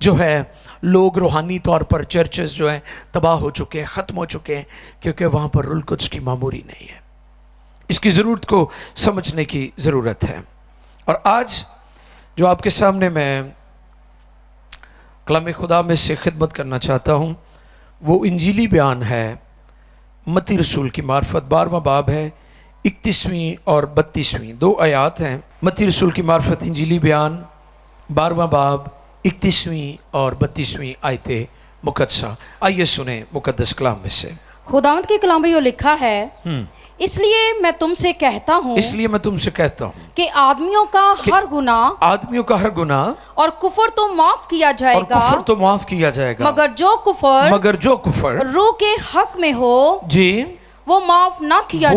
جو ہے لوگ روحانی طور پر چرچز جو ہیں تباہ ہو چکے ہیں، ختم ہو چکے ہیں، کیونکہ وہاں پر روح القدس کی معموری نہیں ہے۔ اس کی ضرورت کو سمجھنے کی ضرورت ہے۔ اور آج جو آپ کے سامنے میں کلام خدا میں سے خدمت کرنا چاہتا ہوں وہ انجیلی بیان ہے، متی رسول کی معرفت 12واں باب ہے، 31ویں اور 32ویں 2 آیات ہیں۔ متی رسول کی معرفت انجیلی بیان 12واں باب 31ویں اور 32ویں آیت مقدسہ۔ آئیے سنیں مقدس کلام میں سے۔ خداوند کے کلام میں یہ لکھا ہے، اس لیے میں تم سے کہتا ہوں کہ آدمیوں کا ہر گناہ اور کفر تو معاف کیا جائے گا، مگر جو کفر روح کے حق میں ہو وہ معاف نہ کیا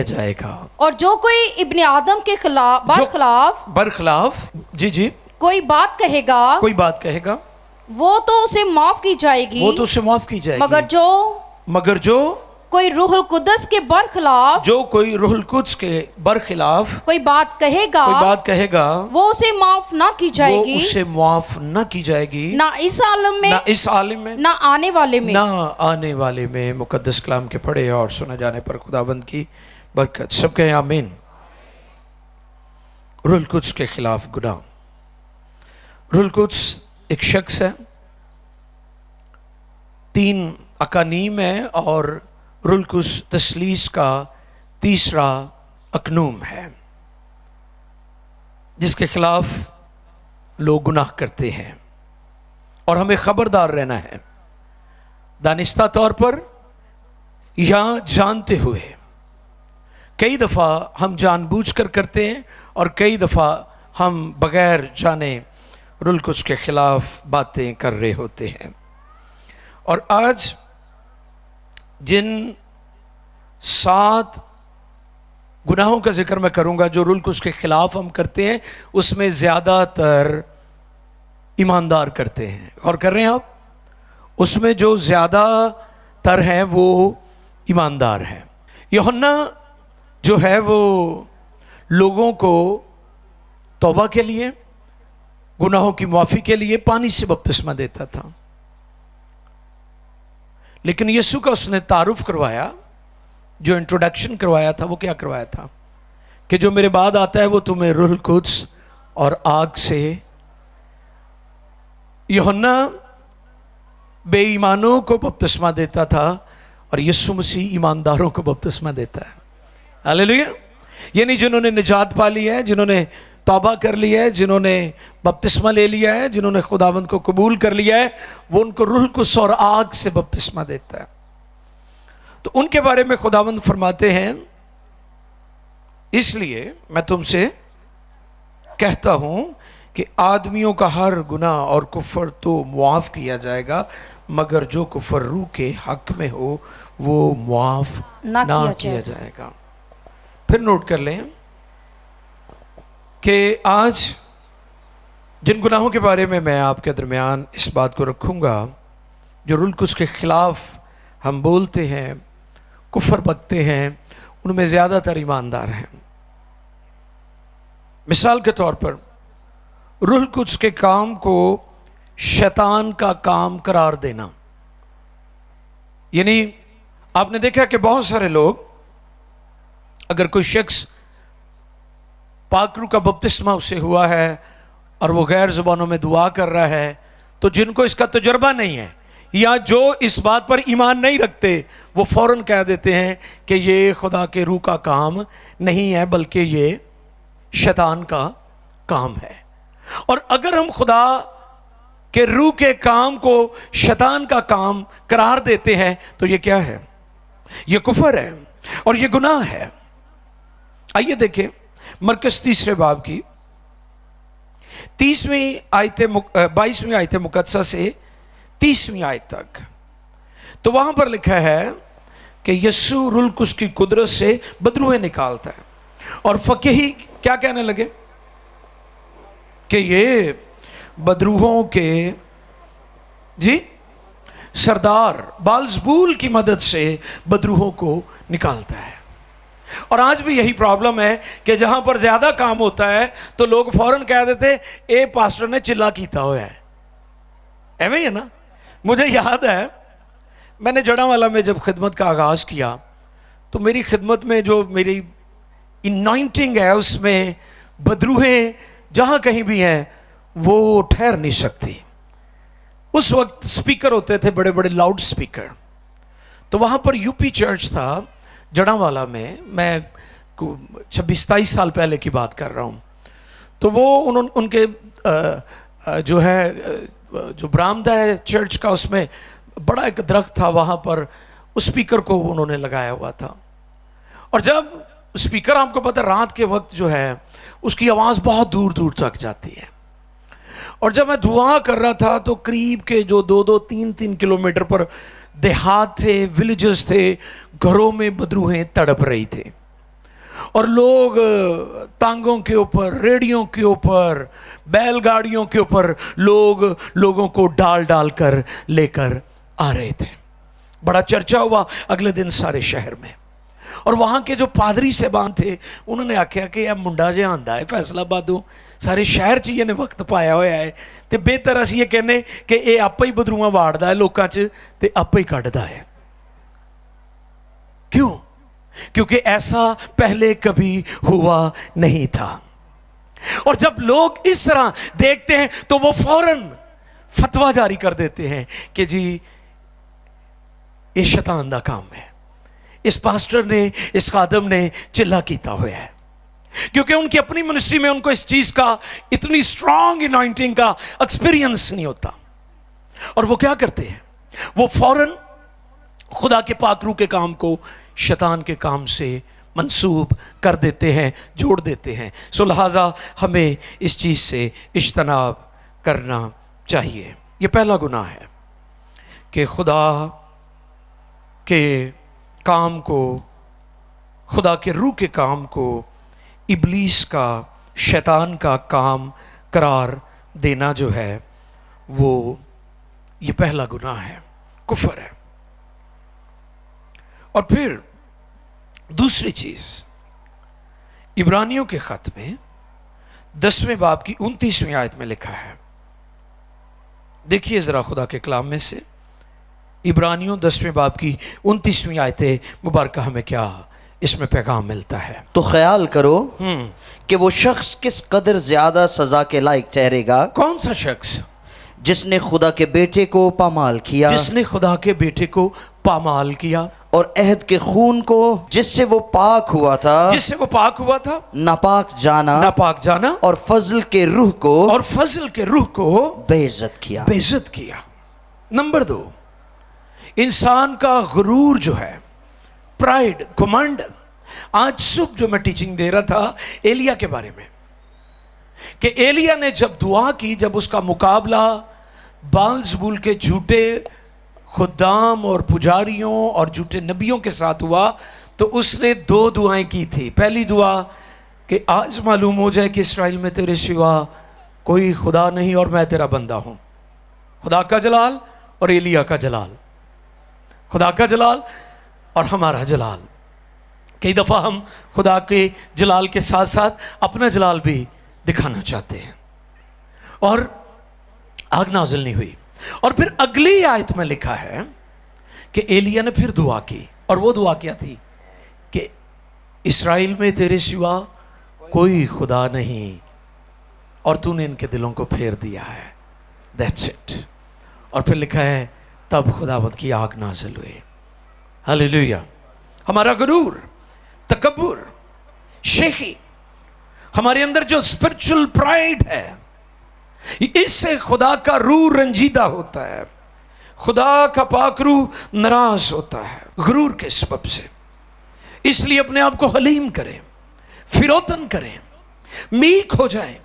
جائے گا۔ اور جو کوئی ابن آدم کے برخلاف کوئی بات کہے گا وہ تو اسے معاف کی جائے گی، مگر جو کوئی روح القدس کے برخلاف کوئی بات کہے گا وہ اسے معاف نہ کی جائے گی، نہ اس عالم میں نہ آنے والے میں۔ مقدس کلام کے پڑھے اور سنا جانے پر خداوند کی برکت۔ سب کہیں آمین۔ روح القدس کے خلاف گناہ۔ روح القدس ایک شخص ہے، 3 اقانیم ہے، اور روح القدس تثلیث کا تیسرا اقنوم ہے جس کے خلاف لوگ گناہ کرتے ہیں، اور ہمیں خبردار رہنا ہے، دانستہ طور پر یا جانتے ہوئے۔ کئی دفعہ ہم جان بوجھ کر کرتے ہیں اور کئی دفعہ ہم بغیر جانے روح القدس کے خلاف باتیں کر رہے ہوتے ہیں۔ اور آج جن 7 گناہوں کا ذکر میں کروں گا جو روح القدس کے خلاف ہم کرتے ہیں، اس میں زیادہ تر ایماندار کرتے ہیں۔ اور کر رہے ہیں آپ؟ اس میں جو زیادہ تر ہیں وہ ایماندار ہیں۔ یوحنا جو ہے وہ لوگوں کو توبہ کے لیے، گناہوں کی معافی کے لیے پانی سے بپتسمہ دیتا تھا، لیکن یسوع کا اس نے تعارف کروایا، جو انٹروڈکشن کروایا تھا وہ کیا کروایا تھا کہ جو میرے بعد آتا ہے وہ تمہیں روح القدس اور آگ سے۔ یوحنا بے ایمانوں کو بپتسمہ دیتا تھا اور یسوع مسیح ایمانداروں کو بپتسمہ دیتا ہے۔ ہاللیلویا۔ یعنی جنہوں نے نجات پا لی ہے، جنہوں نے توبہ کر لیا ہے، جنہوں نے بپتسمہ لے لیا ہے، جنہوں نے خداوند کو قبول کر لیا ہے، وہ ان کو روح القدس اور آگ سے بپتسمہ دیتا ہے۔ تو ان کے بارے میں خداوند فرماتے ہیں، اس لیے میں تم سے کہتا ہوں کہ آدمیوں کا ہر گناہ اور کفر تو معاف کیا جائے گا، مگر جو کفر روح کے حق میں ہو وہ معاف نہ کیا جائے گا۔ پھر نوٹ کر لیں کہ آج جن گناہوں کے بارے میں آپ کے درمیان اس بات کو رکھوں گا، جو روح القدس کے خلاف ہم بولتے ہیں، کفر بکتے ہیں، ان میں زیادہ تر ایماندار ہیں۔ مثال کے طور پر روح القدس کے کام کو شیطان کا کام قرار دینا۔ یعنی آپ نے دیکھا کہ بہت سارے لوگ، اگر کوئی شخص پاک روح کا بپتسمہ اسے ہوا ہے اور وہ غیر زبانوں میں دعا کر رہا ہے، تو جن کو اس کا تجربہ نہیں ہے یا جو اس بات پر ایمان نہیں رکھتے، وہ فوراً کہہ دیتے ہیں کہ یہ خدا کے روح کا کام نہیں ہے بلکہ یہ شیطان کا کام ہے۔ اور اگر ہم خدا کہ روح کے کام کو شیطان کا کام قرار دیتے ہیں تو یہ کیا ہے؟ یہ کفر ہے اور یہ گناہ ہے۔ آئیے دیکھیں مرکز 3 باب کی 22ویں آیت مقدسہ سے 30ویں آیت تک، تو وہاں پر لکھا ہے کہ یسوع روح القدس کی قدرت سے بدروہیں نکالتا ہے، اور فقیہی کیا کہنے لگے کہ یہ بدروہوں کے سردار بالزبول کی مدد سے بدروہوں کو نکالتا ہے۔ اور آج بھی یہی پرابلم ہے کہ جہاں پر زیادہ کام ہوتا ہے تو لوگ فوراً کہہ دیتے اے پاسٹر نے چلا کیتا ہوا ہے، ایویں ہے نا. مجھے یاد ہے میں نے جڑا والا میں جب خدمت کا آغاز کیا تو میری خدمت میں جو میری انوائنٹنگ ہے اس میں بدروہیں جہاں کہیں بھی ہیں وہ ٹھہر نہیں سکتی. اس وقت سپیکر ہوتے تھے بڑے بڑے لاؤڈ سپیکر. تو وہاں پر یو پی چرچ تھا جڑا والا میں 26-27 سال پہلے کی بات کر رہا ہوں. تو وہ ان کے جو ہے جو برآمدہ ہے چرچ کا اس میں بڑا ایک درخت تھا، وہاں پر اس سپیکر کو انہوں نے لگایا ہوا تھا. اور جب سپیکر آپ کو پتہ رات کے وقت جو ہے اس کی آواز بہت دور دور تک جاتی ہے. اور جب میں دعا کر رہا تھا تو قریب کے جو 2-3 کلومیٹر پر دیہات تھے، ولیجز تھے، گھروں میں بدروہیں تڑپ رہی تھے اور لوگ ٹانگوں کے اوپر، ریڑیوں کے اوپر، بیل گاڑیوں کے اوپر لوگوں کو ڈال ڈال کر لے کر آ رہے تھے. بڑا چرچا ہوا اگلے دن سارے شہر میں. اور وہاں کے جو پادری صاحبان تھے انہوں نے آکھیا کہ یہ منڈا جہا آندا ہے فیصلہ آبادوں سارے شہر چ یہ وقت پایا ہوا ہے تے بہتر اسی یہ کہنے کہ یہ آپ ہی بدروواں واڑدا ہے لوکاں چ تے آپ ہی کڈدا ہے. کیوں؟ کیونکہ ایسا پہلے کبھی ہوا نہیں تھا. اور جب لوگ اس طرح دیکھتے ہیں تو وہ فوراً فتویٰ جاری کر دیتے ہیں کہ جی یہ شیطان دا کام ہے، اس پاسٹر نے، اس خادم نے چلا کیتا ہوا ہے. کیونکہ ان کی اپنی منسٹری میں ان کو اس چیز کا اتنی سٹرونگ انوائنٹنگ کا ایکسپیرینس نہیں ہوتا. اور وہ کیا کرتے ہیں؟ وہ فوراً خدا کے پاک روح کے کام کو شیطان کے کام سے منسوب کر دیتے ہیں، جوڑ دیتے ہیں. سو لہٰذا ہمیں اس چیز سے اجتناب کرنا چاہیے. یہ پہلا گناہ ہے کہ خدا کے کام کو، خدا کے روح کے کام کو ابلیس کا، شیطان کا کام قرار دینا جو ہے وہ یہ پہلا گناہ ہے، کفر ہے. اور پھر دوسری چیز عبرانیوں کے خط میں 10ویں باب کی 29ویں آیت میں لکھا ہے. دیکھیے ذرا خدا کے کلام میں سے عبرانیوں 10ویں باب کی 29ویں آیت مبارکہ ہمیں کیا اس میں پیغام ملتا ہے. تو خیال کرو کہ وہ شخص کس قدر زیادہ سزا کے لائق ٹھہرے گا. کون سا شخص؟ جس نے خدا کے بیٹے کو پامال کیا، جس نے خدا کے بیٹے کو پامال کیا، اور عہد کے خون کو جس سے وہ پاک ہوا تھا، جس سے وہ پاک ہوا تھا، ناپاک جانا، ناپاک جانا، اور فضل کے روح کو، اور فضل کے روح کو بے عزت کیا. بے عزت کیا. نمبر 2، انسان کا غرور جو ہے، پرائڈ، گھمنڈ. آج صبح جو میں ٹیچنگ دے رہا تھا ایلیا کے بارے میں کہ ایلیا نے جب دعا کی، جب اس کا مقابلہ بال زبول کے جھوٹے خدام اور پجاریوں اور جھوٹے نبیوں کے ساتھ ہوا تو اس نے 2 دعائیں کی تھی. پہلی دعا کہ آج معلوم ہو جائے کہ اسرائیل میں تیرے سوا کوئی خدا نہیں اور میں تیرا بندہ ہوں. خدا کا جلال اور ایلیا کا جلال، خدا کا جلال اور ہمارا جلال. کئی دفعہ ہم خدا کے جلال کے ساتھ ساتھ اپنا جلال بھی دکھانا چاہتے ہیں. اور آگ نازل نہیں ہوئی. اور پھر اگلی آیت میں لکھا ہے کہ ایلیا نے پھر دعا کی، اور وہ دعا کیا تھی کہ اسرائیل میں تیرے سوا کوئی خدا نہیں اور تو نے ان کے دلوں کو پھیر دیا ہے. That's it. اور پھر لکھا ہے تب خداوند کی آگ نازل ہوئی. ہلیلویا. ہمارا غرور، تکبر، شیخی، ہمارے اندر جو اسپرچل پرائڈ ہے، اس سے خدا کا روح رنجیدہ ہوتا ہے، خدا کا پاک روح ناراض ہوتا ہے غرور کے سبب سے. اس لیے اپنے آپ کو حلیم کریں، فروتن کریں، میک ہو جائیں،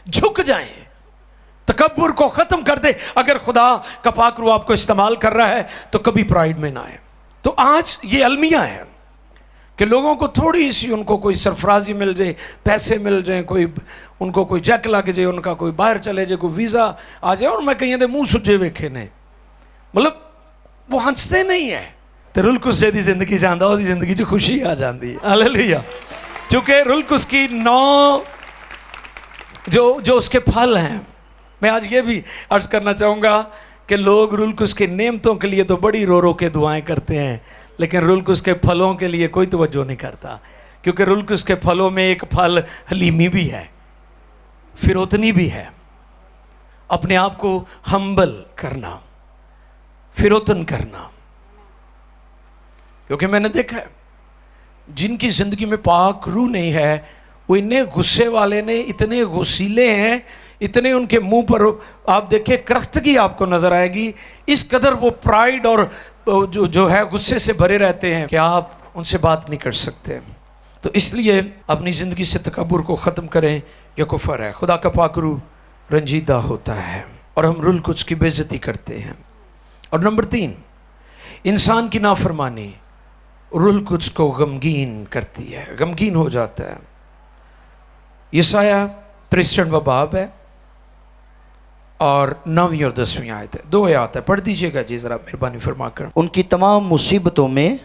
جھک جائیں، تکبر کو ختم کر دے. اگر خدا کا پاک روح آپ کو استعمال کر رہا ہے تو کبھی پرائڈ میں نہ آئے. تو آج یہ المیہ ہے کہ لوگوں کو تھوڑی سی، ان کو کوئی سرفرازی مل جائے، پیسے مل جائیں، کوئی ان کو کوئی جیک لگ جائے، ان کا کوئی باہر چلے جائے، کوئی ویزا آ جائے، اور میں کہیں دے منہ سجے ویکھے نے، مطلب وہ ہنستے نہیں ہیں، تو رول قدس دی زندگی جاندا وہ دی زندگی جو خوشی آ جاندی ہے. ہاللیلویہ. چونکہ رول قدس کی 9 جو اس کے پھل ہیں. میں آج یہ بھی عرض کرنا چاہوں گا کہ لوگ رول قدس کے نعمتوں کے لیے تو بڑی رو رو کے دعائیں کرتے ہیں، لیکن رول قدس کے پھلوں کے لیے کوئی توجہ نہیں کرتا. کیونکہ رول قدس کے پھلوں میں ایک پھل حلیمی بھی ہے، فروتنی بھی ہے. اپنے آپ کو ہمبل کرنا، فروتن کرنا. کیونکہ میں نے دیکھا ہے جن کی زندگی میں پاک روح نہیں ہے وہ اتنے غصے والے نے، اتنے غصیلے ہیں، اتنے ان کے منہ پر آپ دیکھیں کرختگی آپ کو نظر آئے گی. اس قدر وہ پرائیڈ اور جو ہے غصے سے بھرے رہتے ہیں کہ آپ ان سے بات نہیں کر سکتے. تو اس لیے اپنی زندگی سے تکبر کو ختم کریں، یہ کفر ہے. خدا کا پاک روح رنجیدہ ہوتا ہے اور ہم روح القدس کی بے عزتی کرتے ہیں. اور نمبر 3، انسان کی نافرمانی روح القدس کو غمگین کرتی ہے، غمگین ہو جاتا ہے. یسایہ 63واں باب ہے اور 9ویں اور 10ویں آیت ہے. 2 آیات ہے، پڑھ دیجئے گا جی ذرا مہربانی فرما کر. ان کی تمام مصیبتوں میں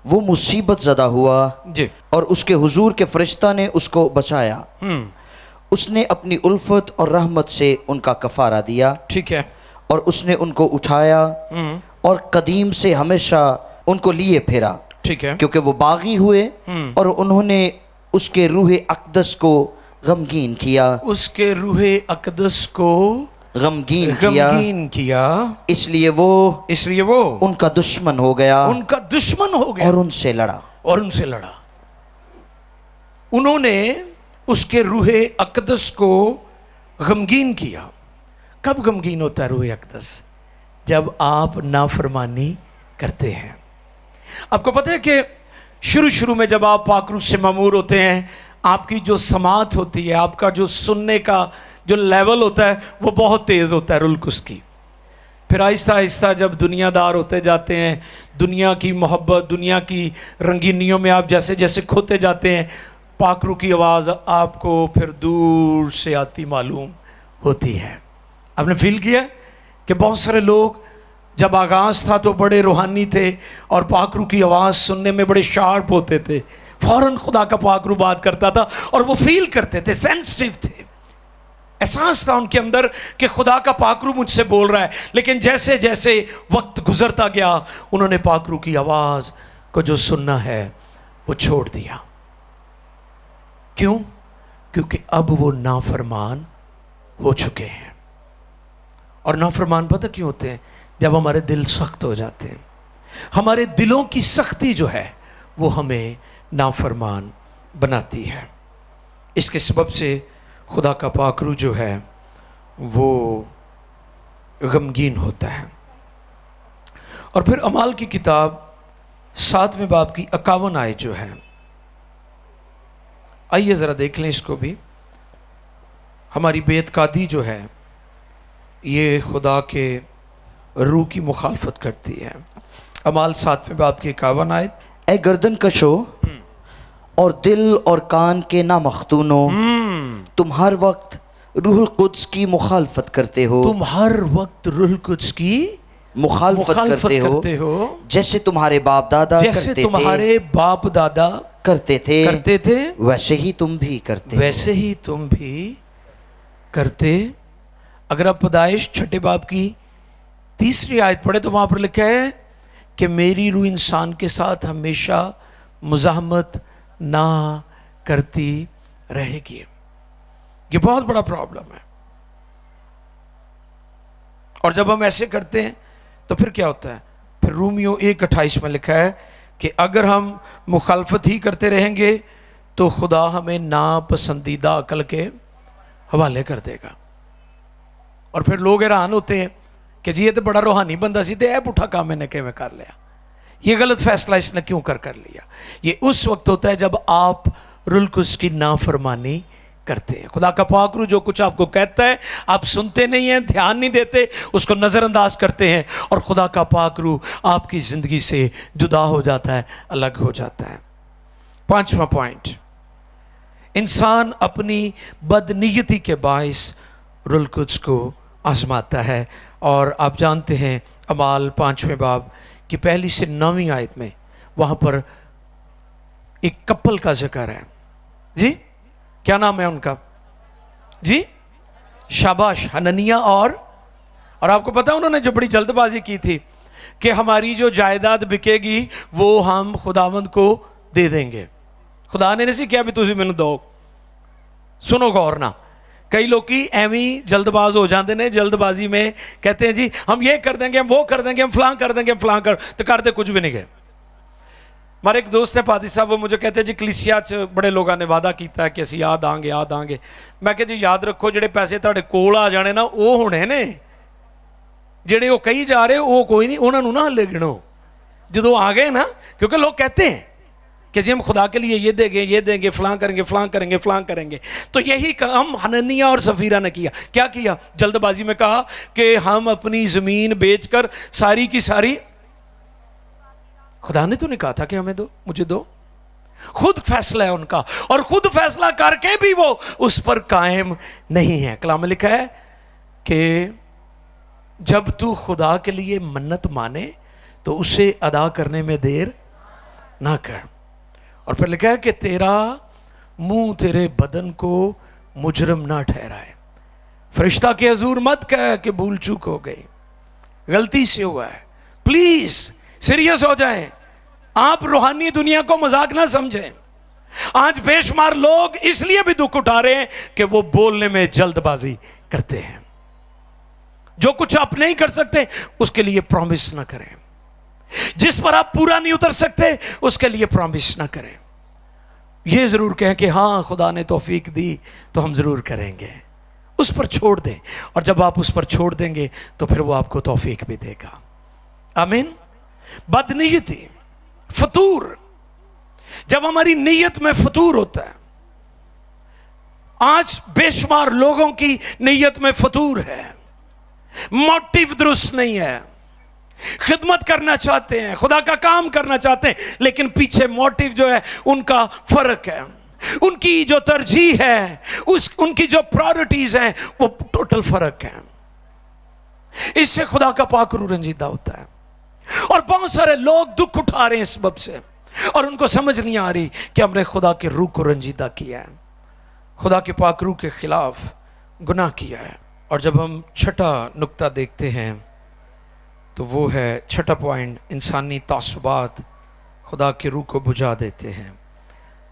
وہ مصیبت زدہ ہوا جی، اور اس کے حضور کے فرشتہ نے اس کو بچایا. اس نے اپنی الفت اور رحمت سے ان کا کفارہ دیا. ٹھیک ہے. اور اس نے ان کو اٹھایا اور قدیم سے ہمیشہ ان کو لیے پھیرا. ٹھیک ہے. کیونکہ وہ باغی ہوئے اور انہوں نے اس کے روح اقدس کو غمگین کیا. اس کے روح اقدس کو غمگین کیا. اس لیے وہ ان کا دشمن ہو گیا. اور ان سے لڑا. انہوں نے اس کے روح اقدس کو غمگین کیا. کب غمگین ہوتا ہے روح اقدس؟ جب آپ نافرمانی کرتے ہیں. آپ کو پتہ ہے کہ شروع میں جب آپ پاک روح سے معمور ہوتے ہیں، آپ کی جو سماعت ہوتی ہے، آپ کا جو سننے کا جو لیول ہوتا ہے وہ بہت تیز ہوتا ہے روح القدس کی. پھر آہستہ آہستہ جب دنیا دار ہوتے جاتے ہیں، دنیا کی محبت، دنیا کی رنگینیوں میں آپ جیسے جیسے کھوتے جاتے ہیں، پاک روح کی آواز آپ کو پھر دور سے آتی معلوم ہوتی ہے. آپ نے فیل کیا کہ بہت سارے لوگ جب آغاز تھا تو بڑے روحانی تھے اور پاک روح کی آواز سننے میں بڑے شارپ ہوتے تھے، فوراً خدا کا پاک روح بات کرتا تھا اور وہ فیل کرتے تھے، سینسٹیو تھے، احساس تھا ان کے اندر کہ خدا کا پاک روح مجھ سے بول رہا ہے. لیکن جیسے جیسے وقت گزرتا گیا انہوں نے پاک روح کی آواز کو جو سننا ہے وہ چھوڑ دیا. کیوں؟ کیونکہ اب وہ نافرمان ہو چکے ہیں. اور نافرمان پتہ کیوں ہوتے ہیں؟ جب ہمارے دل سخت ہو جاتے ہیں. ہمارے دلوں کی سختی جو ہے وہ ہمیں نافرمان بناتی ہے. اس کے سبب سے خدا کا پاک روح جو ہے وہ غمگین ہوتا ہے. اور پھر اعمال کی کتاب 7ویں باب کی 51 آیت جو ہے، آئیے ذرا دیکھ لیں اس کو بھی. ہماری بے اعتقادی جو ہے یہ خدا کے روح کی مخالفت کرتی ہے. اعمال 7ویں باب کی 51 آیت. اے گردن کشو اور دل اور کان کے نامختونو، تم ہر وقت روح القدس کی مخالفت کرتے ہو. تم ہر وقت روح القدس کی مخالفت کرتے ہو جیسے تمہارے باپ دادا کرتے تھے ویسے ہی تم بھی کرتے. اگر آپ پیدائش 6 باب کی 3 آیت پڑھے تو وہاں پر لکھا ہے کہ میری روح انسان کے ساتھ ہمیشہ مزاحمت نہ کرتی رہے گی. یہ بہت بڑا پرابلم ہے. اور جب ہم ایسے کرتے ہیں تو پھر کیا ہوتا ہے؟ پھر رومیو 1:28 میں لکھا ہے کہ اگر ہم مخالفت ہی کرتے رہیں گے تو خدا ہمیں ناپسندیدہ عقل کے حوالے کر دے گا. اور پھر لوگ حیران ہوتے ہیں کہ جی یہ تو بڑا روحانی بندہ سی، تے پٹھا کام میں کیویں کر لیا، یہ غلط فیصلہ اس نے کیوں کر لیا. یہ اس وقت ہوتا ہے جب آپ روح القدس کی نافرمانی کرتے ہیں. خدا کا پاک روح جو کچھ آپ کو کہتا ہے آپ سنتے نہیں ہیں، دھیان نہیں دیتے، اس کو نظر انداز کرتے ہیں اور خدا کا پاک روح آپ کی زندگی سے جدا ہو جاتا ہے، الگ ہو جاتا ہے. 5واں پوائنٹ، انسان اپنی بدنیتی کے باعث روح القدس کو آزماتا ہے. اور آپ جانتے ہیں اعمال 5ویں باب کہ پہلی سے 9ویں آیت میں وہاں پر ایک کپل کا ذکر ہے. جی کیا نام ہے ان کا؟ جی شاباش، حننیہ اور آپ کو پتا انہوں نے جو بڑی جلد بازی کی تھی کہ ہماری جو جائیداد بکے گی وہ ہم خداوند کو دے دیں گے. خدا نے نہیں کیا بھی تسی مینوں دو. سنو غور نہ، کئی لوگ ایویں جلد باز ہو جاندے نے، جلد بازی میں کہتے ہیں جی ہم یہ کر دیں گے، ہم وہ کر دیں گے، ہم فلاں کر دیں گے، ہم فلاں تو کرتے کچھ بھی نہیں گئے. ہمارے ایک دوست ہے پادری صاحب، وہ مجھے کہتے ہیں جی کلیسیا چ بڑے لوگوں نے وعدہ کیتا ہے کہ اسی یاد آں گے. میں کہ جی یاد رکھو جڑے پیسے تہاڈے کول آ جانے نا وہ ہونے نے، جڑے وہ کہی جا رہے وہ کوئی نہیں، انہوں نے نہ ہلے گنو جدو آ گئے نا. کیونکہ لوگ کہتے ہیں کہ جی ہم خدا کے لیے یہ دیں گے، یہ دیں گے، فلاں کریں گے، فلاں کریں گے، فلاں کریں گے. تو یہی کام حننیہ اور سفیرہ نے کیا. کیا کیا؟ جلد بازی میں کہا کہ ہم اپنی زمین بیچ کر ساری کی ساری، خدا نے تو نہیں کہا تھا کہ ہمیں دو، مجھے دو. خود فیصلہ ہے ان کا، اور خود فیصلہ کر کے بھی وہ اس پر قائم نہیں ہے. کلام میں لکھا ہے کہ جب تو خدا کے لیے منت مانے تو اسے ادا کرنے میں دیر نہ کر. اور پھر لکھا ہے کہ تیرا منہ تیرے بدن کو مجرم نہ ٹھہرائے. فرشتہ کے حضور مت کہہ کہ بھول چوک ہو گئی، غلطی سے ہوا ہے. پلیز سیریس ہو جائیں. آپ روحانی دنیا کو مذاق نہ سمجھیں. آج بے شمار لوگ اس لیے بھی دکھ اٹھا رہے ہیں کہ وہ بولنے میں جلد بازی کرتے ہیں. جو کچھ آپ نہیں کر سکتے اس کے لیے پرومس نہ کریں. جس پر آپ پورا نہیں اتر سکتے اس کے لیے پرومس نہ کریں. یہ ضرور کہیں کہ ہاں خدا نے توفیق دی تو ہم ضرور کریں گے. اس پر چھوڑ دیں، اور جب آپ اس پر چھوڑ دیں گے تو پھر وہ آپ کو توفیق بھی دے گا. آمین. بدنیتی، فطور، جب ہماری نیت میں فطور ہوتا ہے. آج بے شمار لوگوں کی نیت میں فطور ہے، موٹیو درست نہیں ہے. خدمت کرنا چاہتے ہیں، خدا کا کام کرنا چاہتے ہیں، لیکن پیچھے موٹیو جو ہے ان کا فرق ہے. ان کی جو ترجیح ہے، ان کی جو پرائورٹیز ہیں وہ ٹوٹل فرق ہے. اس سے خدا کا پاک روح رنجیدہ ہوتا ہے. اور بہت سارے لوگ دکھ اٹھا رہے ہیں اس سبب سے، اور ان کو سمجھ نہیں آ رہی کہ ہم نے خدا کے روح کو رنجیدہ کیا ہے، خدا کے پاک روح کے خلاف گناہ کیا ہے. اور جب ہم چھٹا نقطہ دیکھتے ہیں تو وہ ہے چھٹا پوائنٹ، انسانی تعصبات خدا کی روح کو بجھا دیتے ہیں.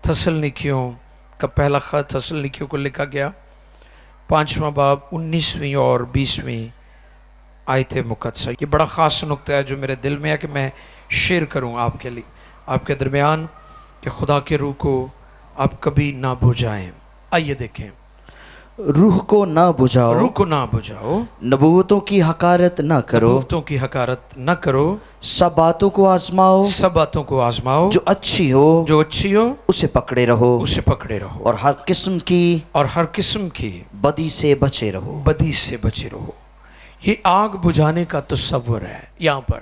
تسلنیکیوں کا پہلا خط تسلنیکیوں کو لکھا گیا 5واں باب 19ویں اور 20ویں آیت مقدسہ. یہ بڑا خاص نقطہ ہے جو میرے دل میں ہے کہ میں شیئر کروں آپ کے لیے، آپ کے درمیان، کہ خدا کے روح کو آپ کبھی نہ بجھائیں. آئیے دیکھیں. روح کو نہ بجھاؤ، روح کو نہ بجھاؤ، نبوتوں کی حقارت نہ کرو، نبوتوں کی حقارت نہ کرو، سب باتوں کو آزماؤ، سب باتوں کو آزماؤ، جو اچھی ہو اسے پکڑے رہو، اور ہر قسم کی بدی سے بچے رہو. یہ آگ بجھانے کا تصور ہے یہاں پر.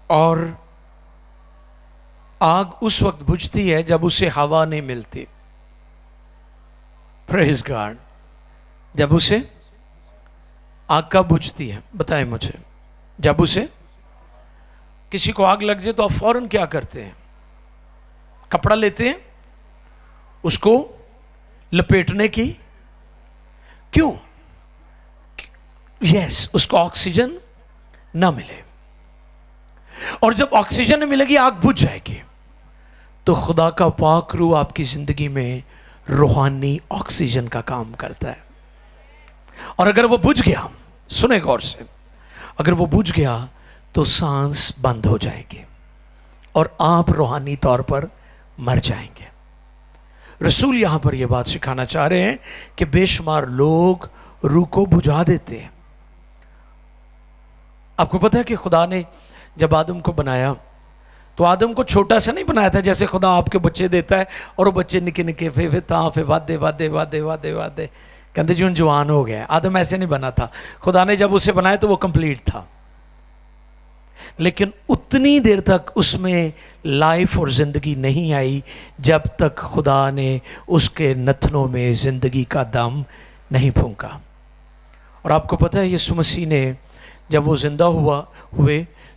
اور آگ اس وقت بجھتی ہے جب اسے ہوا نہیں ملتی. پریز گاڈ. جب اسے آگ کب بجھتی ہے بتائیں مجھے؟ جب اسے کسی کو آگ لگ جائے تو آپ فوراً کیا کرتے ہیں؟ کپڑا لیتے ہیں اس کو لپیٹنے کی. کیوں؟ اس کو آکسیجن نہ ملے. اور جب آکسیجن نہیں ملے گی آگ بجھ جائے گی. تو خدا کا پاک روح آپ کی زندگی میں روحانی آکسیجن کا کام کرتا ہے. اور اگر وہ بجھ گیا، سنیں غور سے، اگر وہ بجھ گیا تو سانس بند ہو جائے گی اور آپ روحانی طور پر مر جائیں گے. رسول یہاں پر یہ بات سکھانا چاہ رہے ہیں کہ بے شمار لوگ روح کو بجھا دیتے ہیں. آپ کو پتہ ہے کہ خدا نے جب آدم کو بنایا تو آدم کو چھوٹا سا نہیں بنایا تھا جیسے خدا آپ کے بچے دیتا ہے اور وہ بچے نکے نکے وادے کہتے جی جوان ہو گیا. آدم ایسے نہیں بنا تھا. خدا نے جب اسے بنایا تو وہ کمپلیٹ تھا، لیکن اتنی دیر تک اس میں لائف اور زندگی نہیں آئی جب تک خدا نے اس کے نتنوں میں زندگی کا دم نہیں پھونکا. اور آپ کو پتہ ہے یسوع مسیح نے جب وہ زندہ ہوئے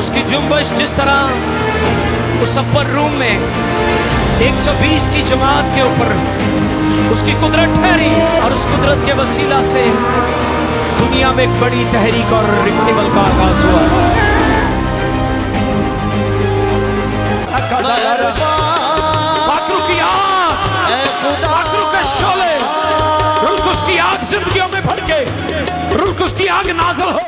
اس کی جنبش جس طرح اس اپر روم میں 120 کی جماعت کے اوپر اس کی قدرت ٹھہری اور اس قدرت کے وسیلہ سے دنیا میں ایک بڑی تحریک اور ریوائول کا آغاز ہوا. پاکرو کی آگ، پاکرو کے شعلے، روح القدس کی آگ زندگیوں میں بھڑکے، روح القدس کی آگ نازل